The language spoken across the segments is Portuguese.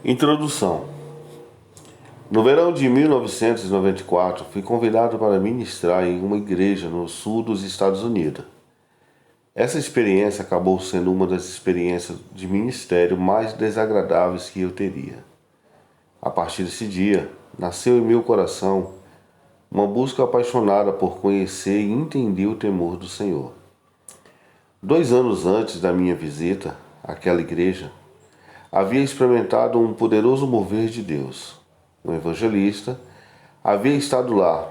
Introdução. No verão de 1994, fui convidado para ministrar em uma igreja no sul dos Estados Unidos. Essa experiência acabou sendo uma das experiências de ministério mais desagradáveis que eu teria. A partir desse dia, nasceu em meu coração uma busca apaixonada por conhecer e entender o temor do Senhor. 2 anos antes da minha visita àquela igreja, havia experimentado um poderoso mover de Deus. Um evangelista havia estado lá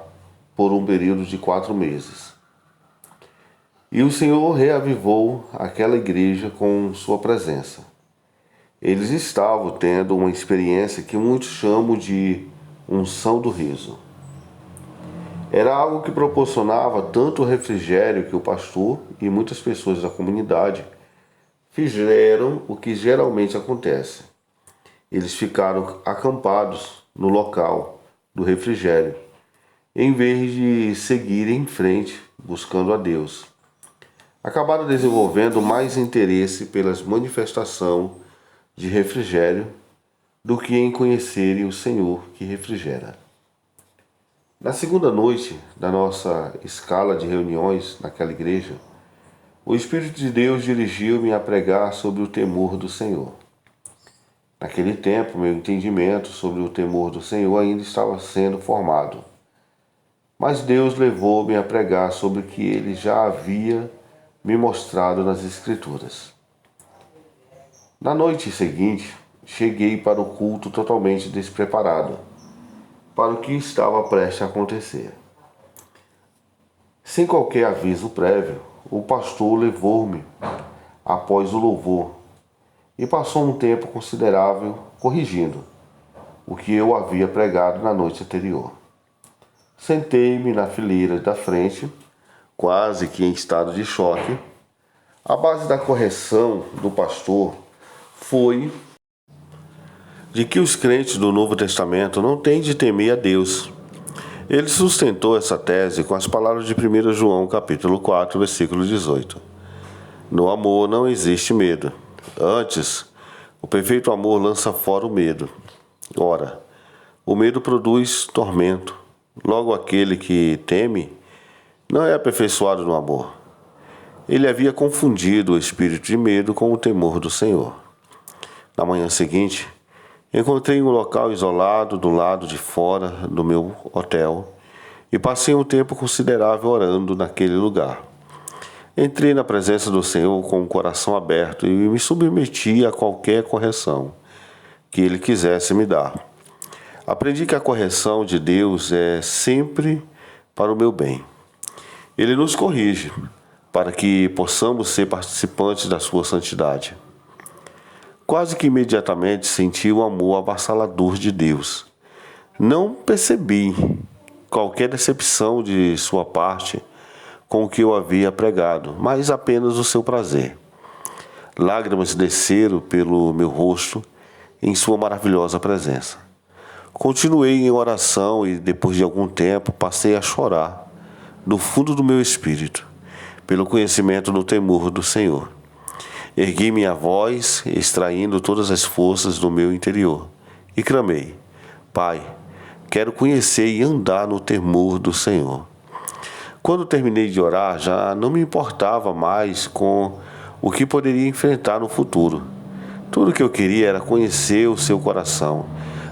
por um período de 4 meses. E o Senhor reavivou aquela igreja com sua presença. Eles estavam tendo uma experiência que muitos chamam de unção do riso. Era algo que proporcionava tanto refrigério que o pastor e muitas pessoas da comunidade fizeram o que geralmente acontece. Eles ficaram acampados no local do refrigério, em vez de seguir em frente buscando a Deus. Acabaram desenvolvendo mais interesse pelas manifestações de refrigério do que em conhecerem o Senhor que refrigera. Na segunda noite da nossa escala de reuniões naquela igreja, o Espírito de Deus dirigiu-me a pregar sobre o temor do Senhor. Naquele tempo, meu entendimento sobre o temor do Senhor ainda estava sendo formado. Mas Deus levou-me a pregar sobre o que Ele já havia me mostrado nas Escrituras. Na noite seguinte, cheguei para o culto totalmente despreparado para o que estava prestes a acontecer. Sem qualquer aviso prévio, o pastor levou-me após o louvor e passou um tempo considerável corrigindo o que eu havia pregado na noite anterior. Sentei-me na fileira da frente, quase que em estado de choque. A base da correção do pastor foi de que os crentes do Novo Testamento não têm de temer a Deus. Ele sustentou essa tese com as palavras de 1 João capítulo 4, versículo 18. No amor não existe medo. Antes, o perfeito amor lança fora o medo. Ora, o medo produz tormento. Logo, aquele que teme não é aperfeiçoado no amor. Ele havia confundido o espírito de medo com o temor do Senhor. Na manhã seguinte, encontrei um local isolado do lado de fora do meu hotel e passei um tempo considerável orando naquele lugar. Entrei na presença do Senhor com o coração aberto e me submeti a qualquer correção que Ele quisesse me dar. Aprendi que a correção de Deus é sempre para o meu bem. Ele nos corrige para que possamos ser participantes da sua santidade. Quase que imediatamente senti o amor avassalador de Deus. Não percebi qualquer decepção de sua parte com o que eu havia pregado, mas apenas o seu prazer. Lágrimas desceram pelo meu rosto em sua maravilhosa presença. Continuei em oração e, depois de algum tempo, passei a chorar do fundo do meu espírito, pelo conhecimento do temor do Senhor. Ergui minha voz, extraindo todas as forças do meu interior, e clamei: Pai, quero conhecer e andar no temor do Senhor. Quando terminei de orar, já não me importava mais com o que poderia enfrentar no futuro. Tudo o que eu queria era conhecer o seu coração.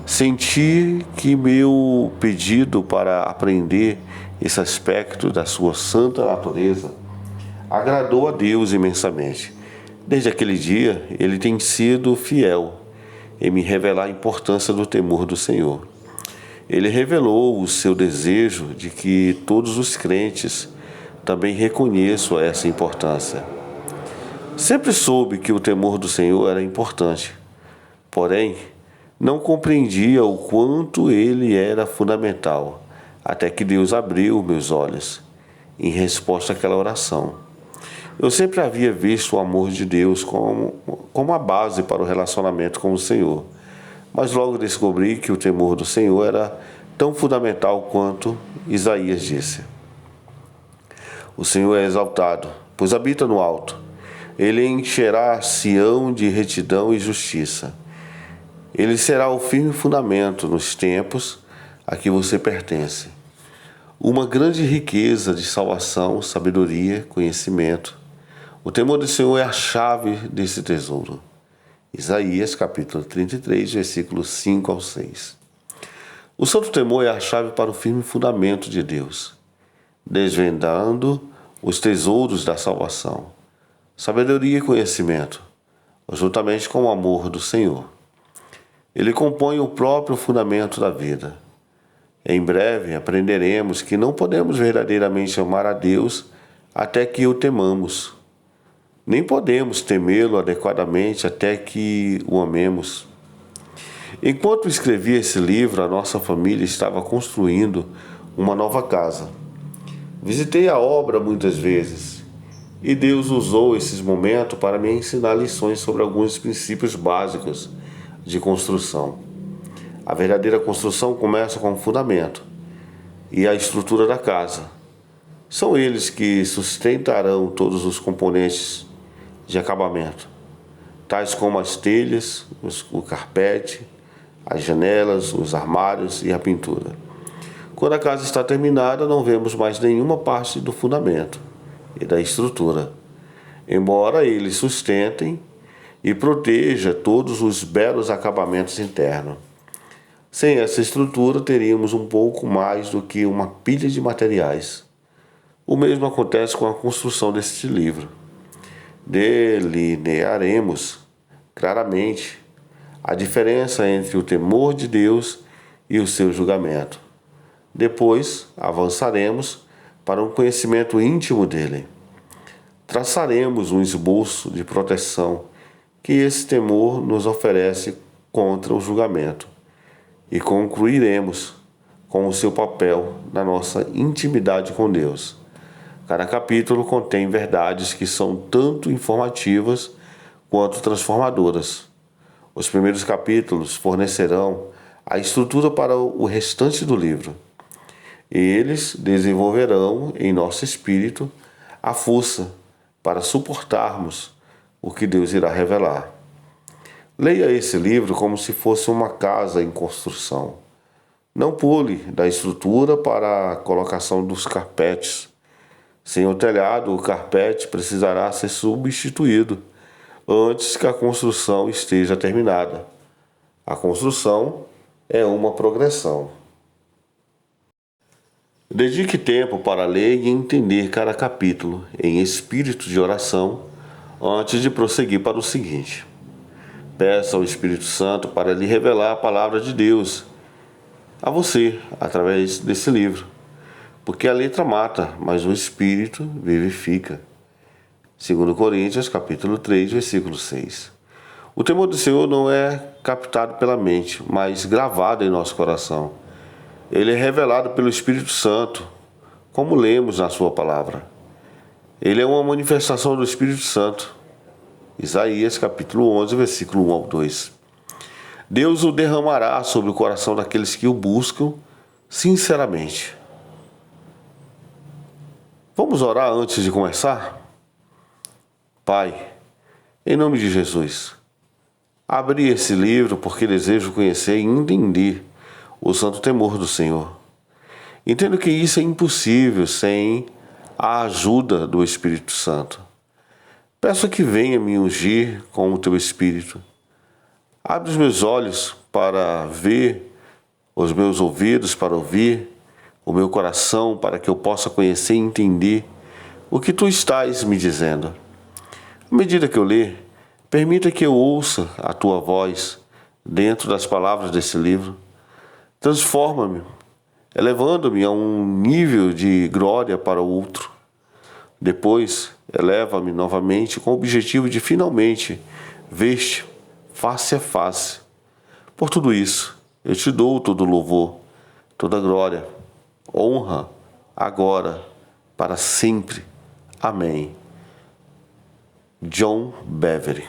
Senti que meu pedido para aprender esse aspecto da sua santa natureza agradou a Deus imensamente. Desde aquele dia, Ele tem sido fiel em me revelar a importância do temor do Senhor. Ele revelou o seu desejo de que todos os crentes também reconheçam essa importância. Sempre soube que o temor do Senhor era importante, porém, não compreendia o quanto ele era fundamental, até que Deus abriu meus olhos em resposta àquela oração. Eu sempre havia visto o amor de Deus como a base para o relacionamento com o Senhor, mas logo descobri que o temor do Senhor era tão fundamental quanto Isaías disse. O Senhor é exaltado, pois habita no alto. Ele encherá Sião de retidão e justiça. Ele será o firme fundamento nos tempos a que você pertence. Uma grande riqueza de salvação, sabedoria, conhecimento. O temor do Senhor é a chave desse tesouro. Isaías capítulo 33, versículos 5 ao 6. O santo temor é a chave para o firme fundamento de Deus, desvendando os tesouros da salvação, sabedoria e conhecimento, juntamente com o amor do Senhor. Ele compõe o próprio fundamento da vida. Em breve aprenderemos que não podemos verdadeiramente amar a Deus até que o temamos. Nem podemos temê-lo adequadamente até que o amemos. Enquanto escrevia esse livro, a nossa família estava construindo uma nova casa. Visitei a obra muitas vezes e Deus usou esses momentos para me ensinar lições sobre alguns princípios básicos de construção. A verdadeira construção começa com o fundamento e a estrutura da casa. São eles que sustentarão todos os componentes de acabamento, tais como as telhas, o carpete, as janelas, os armários e a pintura. Quando a casa está terminada, não vemos mais nenhuma parte do fundamento e da estrutura, embora eles sustentem e proteja todos os belos acabamentos internos. Sem essa estrutura, teríamos um pouco mais do que uma pilha de materiais. O mesmo acontece com a construção deste livro. Delinearemos claramente a diferença entre o temor de Deus e o seu julgamento. Depois, avançaremos para um conhecimento íntimo dele. Traçaremos um esboço de proteção que esse temor nos oferece contra o julgamento e concluiremos com o seu papel na nossa intimidade com Deus. Cada capítulo contém verdades que são tanto informativas quanto transformadoras. Os primeiros capítulos fornecerão a estrutura para o restante do livro. Eles desenvolverão em nosso espírito a força para suportarmos o que Deus irá revelar. Leia esse livro como se fosse uma casa em construção. Não pule da estrutura para a colocação dos carpetes. Sem o telhado, o carpete precisará ser substituído antes que a construção esteja terminada. A construção é uma progressão. Dedique tempo para ler e entender cada capítulo em espírito de oração antes de prosseguir para o seguinte. Peça ao Espírito Santo para lhe revelar a palavra de Deus a você através desse livro. Porque a letra mata, mas o Espírito vivifica. 2 Coríntios, capítulo 3, versículo 6. O temor do Senhor não é captado pela mente, mas gravado em nosso coração. Ele é revelado pelo Espírito Santo, como lemos na sua palavra. Ele é uma manifestação do Espírito Santo. Isaías, capítulo 11, versículo 1 ao 2. Deus o derramará sobre o coração daqueles que o buscam sinceramente. Vamos orar antes de começar? Pai, em nome de Jesus, abri esse livro porque desejo conhecer e entender o santo temor do Senhor. Entendo que isso é impossível sem a ajuda do Espírito Santo. Peço que venha me ungir com o teu Espírito. Abre os meus olhos para ver, os meus ouvidos para ouvir, o meu coração para que eu possa conhecer e entender o que tu estás me dizendo. À medida que eu ler, permita que eu ouça a tua voz dentro das palavras desse livro. Transforma-me, elevando-me a um nível de glória para o outro. Depois, eleva-me novamente com o objetivo de finalmente ver-te face a face. Por tudo isso, eu te dou todo louvor, toda glória, honra, agora, para sempre. Amém. John Bevere.